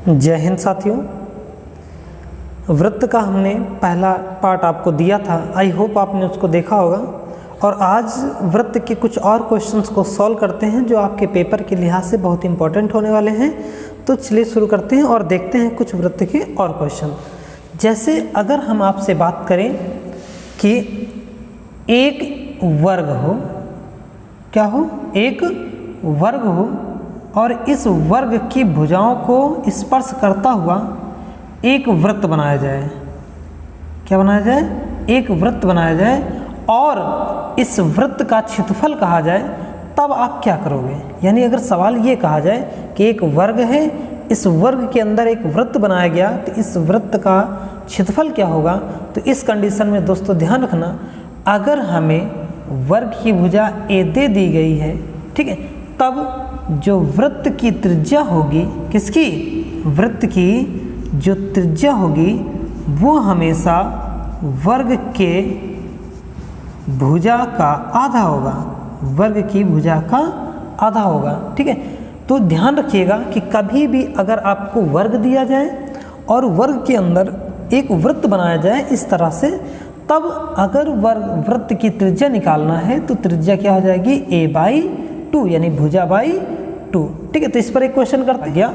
जय हिंद साथियों। वृत्त का हमने पहला पार्ट आपको दिया था, आई होप आपने उसको देखा होगा। और आज वृत्त के कुछ और क्वेश्चंस को सॉल्व करते हैं जो आपके पेपर के लिहाज से बहुत इंपॉर्टेंट होने वाले हैं। तो चलिए शुरू करते हैं और देखते हैं कुछ वृत्त के और क्वेश्चन। जैसे अगर हम आपसे बात करें कि एक वर्ग हो, क्या हो, एक वर्ग हो और इस वर्ग की भुजाओं को स्पर्श करता हुआ एक वृत्त बनाया जाए। क्या बनाया जाए? एक वृत्त बनाया जाए और इस वृत्त का क्षेत्रफल कहा जाए, तब आप क्या करोगे? यानी अगर सवाल ये कहा जाए कि एक वर्ग है, इस वर्ग के अंदर एक वृत्त बनाया गया, तो इस वृत्त का क्षेत्रफल क्या होगा? तो इस कंडीशन में दोस्तों ध्यान रखना, अगर हमें वर्ग की भुजा ए दे दी गई है, ठीक है, तब जो वृत्त की त्रिज्या होगी, किसकी? वृत्त की जो त्रिज्या होगी वो हमेशा वर्ग के भुजा का आधा होगा, वर्ग की भुजा का आधा होगा, ठीक है। तो ध्यान रखिएगा कि कभी भी अगर आपको वर्ग दिया जाए और वर्ग के अंदर एक वृत्त बनाया जाए इस तरह से, तब अगर वृत्त की त्रिज्या निकालना है तो त्रिज्या क्या हो जाएगी? a/2 यानी भुजा बाई 2, ठीक है। तो इस पर एक क्वेश्चन करता गया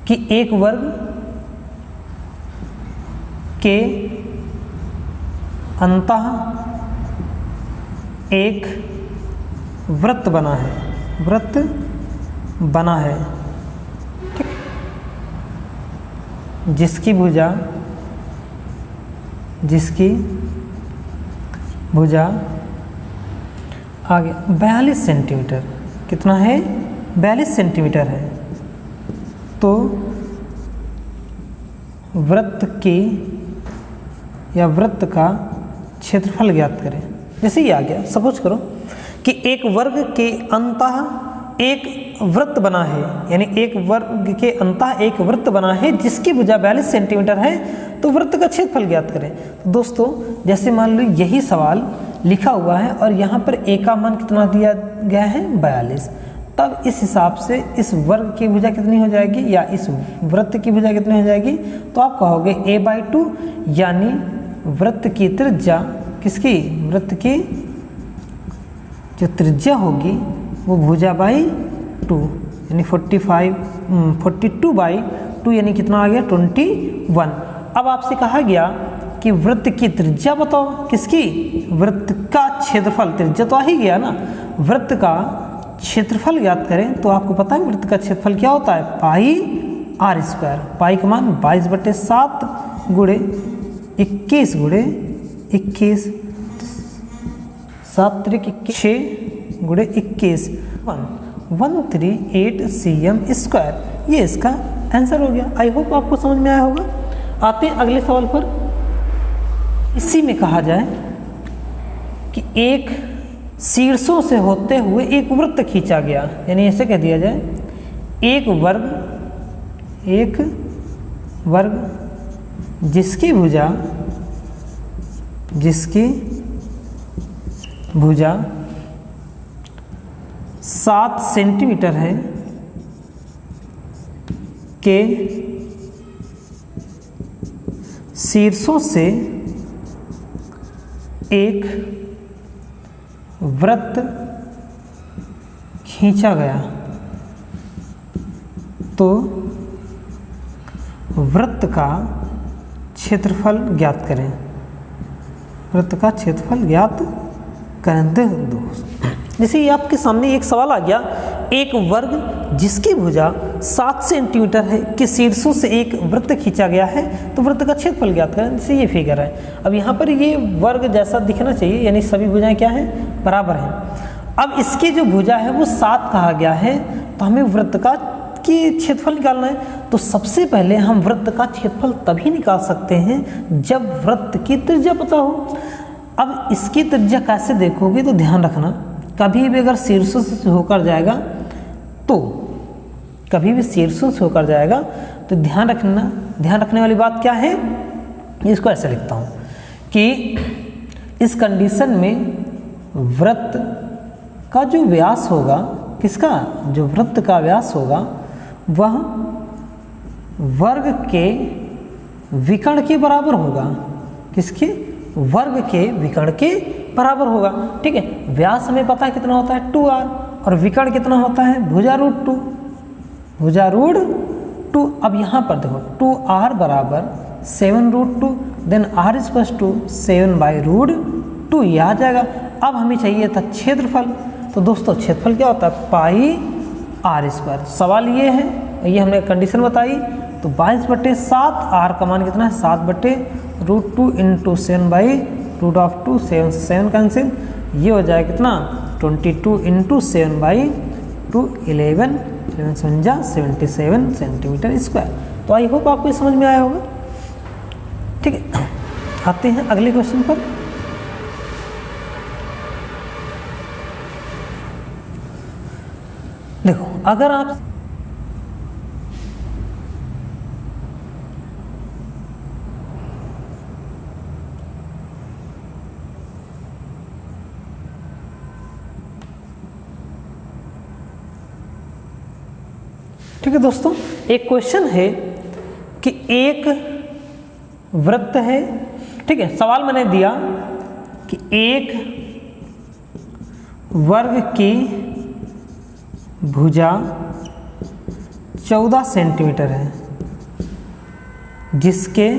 कि एक वर्ग के अंतः एक वृत्त बना है, वृत्त बना है, ठीक, जिसकी भुजा आगे 42 सेंटीमीटर, कितना है? 42 सेंटीमीटर है। तो वृत्त की या वृत्त का क्षेत्रफल ज्ञात करें। जैसे ही आ गया, सपोज करो कि एक वर्ग के अंतः एक वृत्त बना है, यानी एक वर्ग के अंतः एक वृत्त बना है जिसकी भुजा 42 सेंटीमीटर है, तो वृत्त का क्षेत्रफल ज्ञात करें। तो दोस्तों जैसे मान लो यही सवाल लिखा हुआ है और यहाँ पर ए का मान कितना दिया गया है? 42। तब इस हिसाब से इस वर्ग की भुजा कितनी हो जाएगी या इस वृत्त की भुजा कितनी हो जाएगी? तो आप कहोगे a/2, यानी वृत्त की त्रिज्या, किसकी? वृत्त की जो त्रिज्या होगी वो भुजा बाई 2 यानी 42/2 यानी कितना आ गया? 21। अब आपसे कहा गया कि वृत्त की त्रिज्या बताओ, किसकी? वृत्त का क्षेत्रफल, त्रिज्या तो आ ही गया ना, वृत्त का क्षेत्रफल ज्ञात करें। तो आपको पता है वृत्त का क्षेत्रफल क्या होता है? πr²। पाई का मान 22/7 गुणे 21 गुणे 21, 7 त्रिक 6 गुणे 21, 138 cm²। ये इसका आंसर हो गया। आई होप आपको समझ में आया होगा। आते हैं अगले सवाल पर। इसी में कहा जाए कि एक शीर्षों से होते हुए एक वृत्त खींचा गया, यानी ऐसे कह दिया जाए एक वर्ग जिसकी भुजा 7 सेंटीमीटर है के शीर्षों से एक वृत्त खींचा गया, तो वृत्त का क्षेत्रफल ज्ञात करें। वृत्त का क्षेत्रफल ज्ञात करें। जैसे ये आपके सामने एक सवाल आ गया, एक वर्ग जिसकी भुजा 7 सेंटीमीटर है के शीर्षों से एक वृत्त खींचा गया है, तो वृत्त का क्षेत्रफल ज्ञात करें। जैसे ये फिगर है, अब यहाँ पर ये वर्ग जैसा दिखना चाहिए, यानी सभी भुजाएं क्या हैं? बराबर हैं। अब इसकी जो भुजा है वो 7 कहा गया है, तो हमें वृत्त का क्षेत्रफल निकालना है। तो सबसे पहले हम वृत्त का क्षेत्रफल तभी निकाल सकते हैं जब वृत्त की त्रिज्या पता हो। अब इसकी त्रिज्या कैसे देखोगे? तो ध्यान रखना, कभी भी अगर शीर्षों से होकर जाएगा, तो कभी भी शीर्षों से होकर जाएगा तो ध्यान रखने वाली बात क्या है? इसको ऐसे लिखता हूँ कि इस कंडीशन में वृत्त का जो व्यास होगा, किसका? जो वृत्त का व्यास होगा वह वर्ग के विकर्ण के बराबर होगा। किसके? वर्ग के विकर्ण के बराबर होगा। ठीक है, व्यास हमें पता है कितना होता है 2r, और विकर्ण कितना होता है भुजा रूट 2, भुजा रूट 2। अब यहाँ पर देखो 2r बराबर 7 root 2, then r equals to 7/√2 ये आ जाएगा। अब हमें चाहिए था क्षेत्रफल, तो दोस्तों क्षेत्रफल क्या होता है पाई r स्क्वायर। सवाल ये है, ये हमने कंडीशन बताई, तो 22/7, r का मान कितना है 7/√2 इंटू 7/√2, 7 से 7 कैंसिल, ये हो जाएगा कितना 22 इंटू 7/2, 11 77 सेंटीमीटर स्क्वायर। तो आई होप आपको ये समझ में आया होगा। ठीक है, आते हैं अगले क्वेश्चन पर। देखो अगर आप ठीक है दोस्तों, एक क्वेश्चन है कि एक वृत्त है। ठीक है, सवाल मैंने दिया कि एक वर्ग की भुजा 14 सेंटीमीटर है, जिसके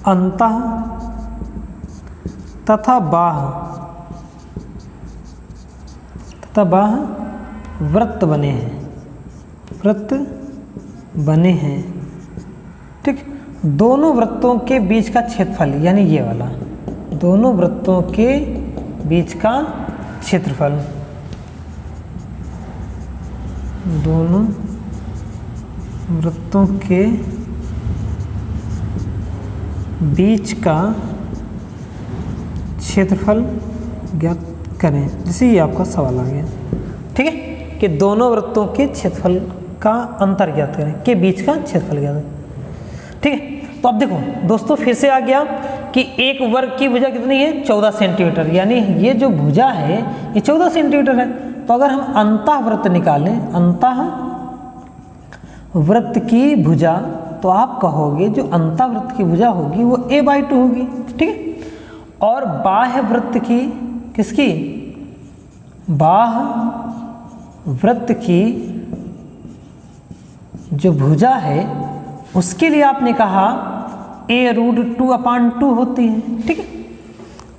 अंतः तथा बाह वृत्त बने हैं, वृत्त बने हैं। ठीक, दोनों वृत्तों के बीच का क्षेत्रफल, यानी ये वाला, दोनों वृत्तों के बीच का क्षेत्रफल, दोनों वृत्तों के बीच का क्षेत्रफल ज्ञात करें। जैसे ये आपका सवाल आ गया। ठीक है, कि दोनों वृत्तों के क्षेत्रफल का अंतर ज्ञात करें, के बीच का क्षेत्रफल ज्ञात करें। ठीक है, तो अब देखो दोस्तों फिर से आ गया कि एक वर्ग की भुजा कितनी है 14 सेंटीमीटर, यानी ये जो भुजा है ये 14 सेंटीमीटर है। तो अगर हम अंतः वृत्त निकालें, अंतः वृत्त की भुजा, तो आप कहोगे जो अंतः वृत्त की भुजा होगी वो a/2 होगी। ठीक है, और बाह्य वृत्त की, किसकी? बाह्य वृत्त की जो भुजा है उसके लिए आपने कहा a√2/2 होती है। ठीक है,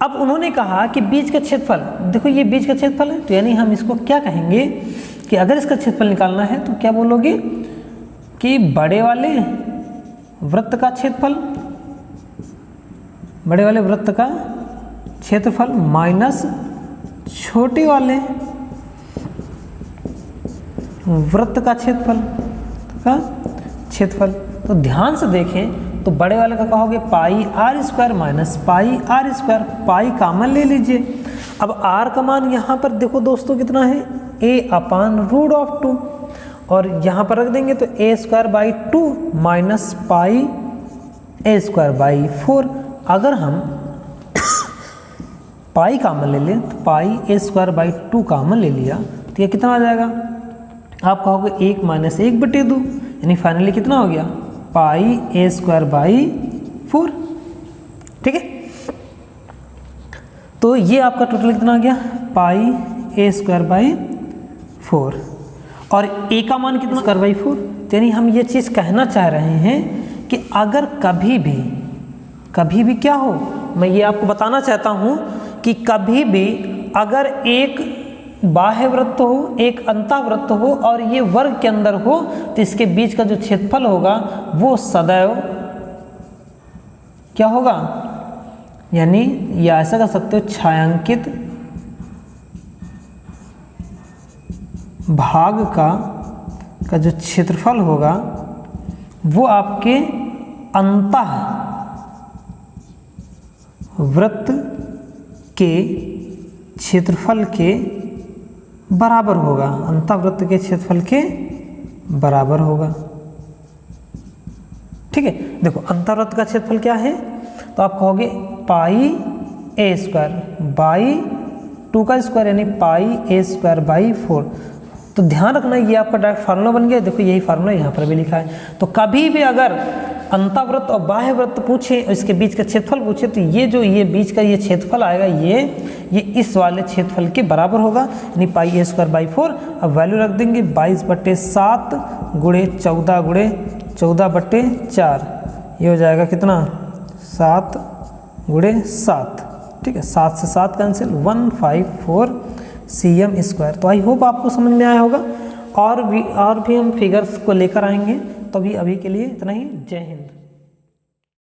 अब उन्होंने कहा कि बीच का क्षेत्रफल, देखो ये बीच का क्षेत्रफल है, तो यानी हम इसको क्या कहेंगे कि अगर इसका क्षेत्रफल निकालना है तो क्या बोलोगे कि बड़े वाले वृत्त का क्षेत्रफल, बड़े वाले वृत्त का क्षेत्रफल माइनस छोटे वाले वृत्त का क्षेत्रफल। तो ध्यान से देखें तो बड़े वाले का कहोगे πr² minus πr², pi common ले लीजिए। अब r का मान यहाँ पर देखो दोस्तों कितना है a/√2, और यहाँ पर रख देंगे तो a²/2 माइनस πa²/4। अगर हम पाई कॉमन ले लें तो πa²/2 कॉमन ले लिया तो ये कितना आ जाएगा? आप कहोगे 1 माइनस 1/2, यानी फाइनली कितना हो गया πa²/4। ठीक है, तो ये आपका टोटल कितना आ गया πa²/4, और a का मान कितना √4। यानी हम ये चीज़ कहना चाह रहे हैं कि अगर कभी भी क्या हो, मैं ये आपको बताना चाहता हूँ कि कभी भी अगर एक बाह्य वृत्त हो, एक अंतः वृत्त हो और ये वर्ग के अंदर हो, तो इसके बीच का जो क्षेत्रफल होगा वो सदैव क्या होगा, यानी ये ऐसा कर सकते हो छायांकित भाग का जो क्षेत्रफल होगा वो आपके अंतः वृत्त के क्षेत्रफल के बराबर होगा, अंतःवृत्त के क्षेत्रफल के बराबर होगा। ठीक है, देखो अंतःवृत्त का क्षेत्रफल क्या है, तो आप कहोगे πa² बाई 2 का स्क्वायर यानी πa² बाई 4, तो ध्यान रखना ये आपका डायरेक्ट फार्मूला बन गया। देखो यही फार्मूला यहाँ पर भी लिखा है। तो कभी भी अगर अंतःवृत्त और बाह्य वृत्त पूछे और इसके बीच का क्षेत्रफल पूछे तो ये बीच का ये क्षेत्रफल आएगा, ये इस वाले क्षेत्रफल के बराबर होगा, यानी पाई a स्क्वायर बाई 4। अब वैल्यू रख देंगे 22/7 गुणे 14 गुणे 14/4, ये हो जाएगा कितना 7 गुणे 7, ठीक है। 7 से 7 कैंसिल, 154 cm स्क्वायर। तो आई होप आपको समझ में आया होगा। और भी हम फिगर्स को लेकर आएंगे। तो अभी के लिए इतना ही। जय हिंद।